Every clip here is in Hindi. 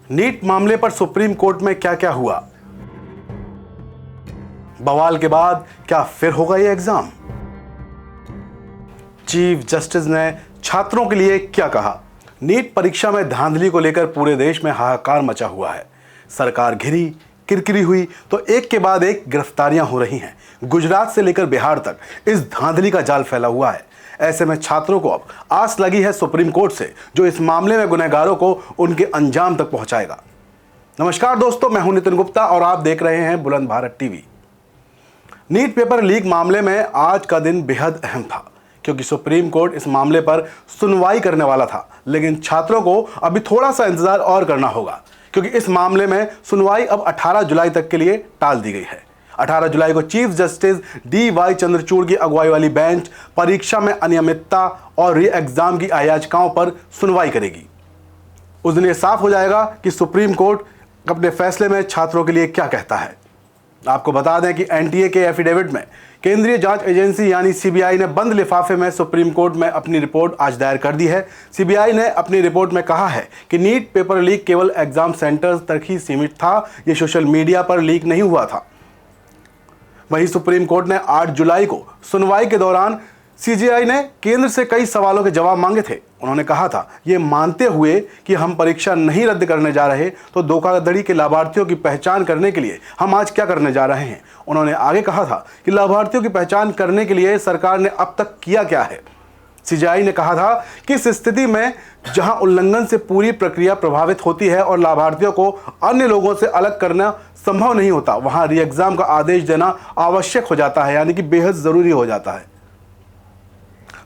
नीट मामले पर सुप्रीम कोर्ट में क्या क्या हुआ, बवाल के बाद क्या फिर होगा ये एग्जाम, चीफ जस्टिस ने छात्रों के लिए क्या कहा। नीट परीक्षा में धांधली को लेकर पूरे देश में हाहाकार मचा हुआ है। सरकार घिरी, किरकिरी हुई तो एक के बाद एक गिरफ्तारियां हो रही हैं। गुजरात से लेकर बिहार तक इस धांधली का जाल फैला हुआ है। ऐसे में छात्रों को अब आस लगी है सुप्रीम कोर्ट से, जो इस मामले में गुनहगारों को उनके अंजाम तक पहुंचाएगा। नमस्कार दोस्तों, मैं हूं नितिन गुप्ता और आप देख रहे हैं Buland Bharat TV. NEET paper leak मामले में आज का दिन बेहद अहम था, क्योंकि सुप्रीम कोर्ट इस मामले पर सुनवाई करने वाला था। लेकिन छात्रों को अभी थोड़ा सा इंतजार और करना होगा, क्योंकि इस मामले में सुनवाई अब 18 जुलाई तक के लिए टाल दी गई है। 18 जुलाई को चीफ जस्टिस DY चंद्रचूड़ की अगुवाई वाली बेंच परीक्षा में अनियमितता और री एग्जाम की याचिकाओं पर सुनवाई करेगी। उस दिन यह साफ हो जाएगा कि सुप्रीम कोर्ट अपने फैसले में छात्रों के लिए क्या कहता है। आपको बता दें कि NTA के एफिडेविट में केंद्रीय जांच एजेंसी यानी CBI ने बंद लिफाफे में सुप्रीम कोर्ट में अपनी रिपोर्ट आज दायर कर दी है। CBI ने अपनी रिपोर्ट में कहा है कि नीट पेपर लीक केवल एग्जाम सेंटर्स तक ही सीमित था, ये सोशल मीडिया पर लीक नहीं हुआ था। वहीं सुप्रीम कोर्ट ने 8 जुलाई को सुनवाई के दौरान CJI ने केंद्र से कई सवालों के जवाब मांगे थे। उन्होंने कहा था, ये मानते हुए कि हम परीक्षा नहीं रद्द करने जा रहे, तो धोखाधड़ी के लाभार्थियों की पहचान करने के लिए हम आज क्या करने जा रहे हैं। उन्होंने आगे कहा था कि लाभार्थियों की पहचान करने के लिए सरकार ने अब तक किया क्या है। CJI ने कहा था कि इस स्थिति में जहां उल्लंघन से पूरी प्रक्रिया प्रभावित होती है और लाभार्थियों को अन्य लोगों से अलग करना संभव नहीं होता, वहां री एग्जाम का आदेश देना आवश्यक हो जाता है, यानी कि बेहद जरूरी हो जाता है।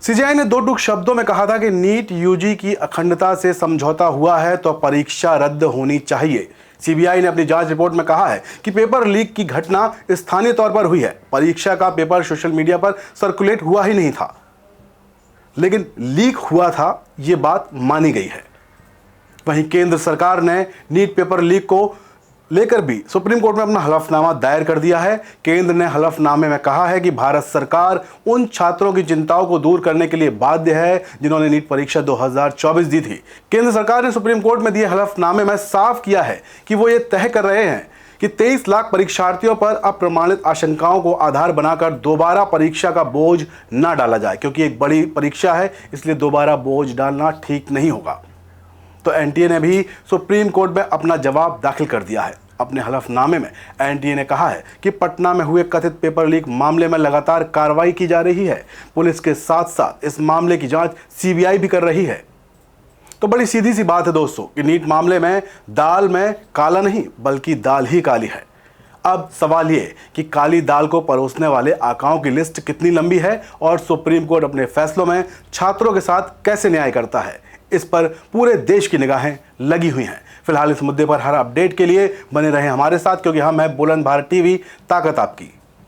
CJI ने दो टूक शब्दों में कहा था कि नीट UG की अखंडता से समझौता हुआ है तो परीक्षा रद्द होनी चाहिए। CBI ने अपनी जांच रिपोर्ट में कहा है कि पेपर लीक की घटना स्थानीय तौर पर हुई है। परीक्षा का पेपर सोशल मीडिया पर सर्कुलेट हुआ ही नहीं था, लेकिन लीक हुआ था, ये बात मानी गई है। वहीं केंद्र सरकार ने नीट पेपर लीक को लेकर भी सुप्रीम कोर्ट में अपना हलफनामा दायर कर दिया है। केंद्र ने हलफनामे में कहा है कि भारत सरकार उन छात्रों की चिंताओं को दूर करने के लिए बाध्य है जिन्होंने नीट परीक्षा 2024 दी थी। केंद्र सरकार ने सुप्रीम कोर्ट में दिए हलफनामे में साफ किया है कि वो ये तय कर रहे हैं कि 23 लाख परीक्षार्थियों पर अप्रमाणित आशंकाओं को आधार बनाकर दोबारा परीक्षा का बोझ न डाला जाए, क्योंकि एक बड़ी परीक्षा है, इसलिए दोबारा बोझ डालना ठीक नहीं होगा। तो NTA ने भी सुप्रीम कोर्ट में अपना जवाब दाखिल कर दिया है। अपने हलफनामे में NTA ने कहा है कि पटना में हुए कथित पेपर लीक मामले में लगातार कार्रवाई की जा रही है। पुलिस के साथ साथ इस मामले की जांच CBI भी कर रही है। तो बड़ी सीधी सी बात है दोस्तों कि नीट मामले में दाल में काला नहीं, बल्कि दाल ही काली है। अब सवाल ये कि काली दाल को परोसने वाले आकाओं की लिस्ट कितनी लंबी है और सुप्रीम कोर्ट अपने फैसलों में छात्रों के साथ कैसे न्याय करता है, इस पर पूरे देश की निगाहें लगी हुई हैं। फिलहाल इस मुद्दे पर हर अपडेट के लिए बने रहें हमारे साथ, क्योंकि हम हैं बुलंद भारत टीवी, ताकत आपकी।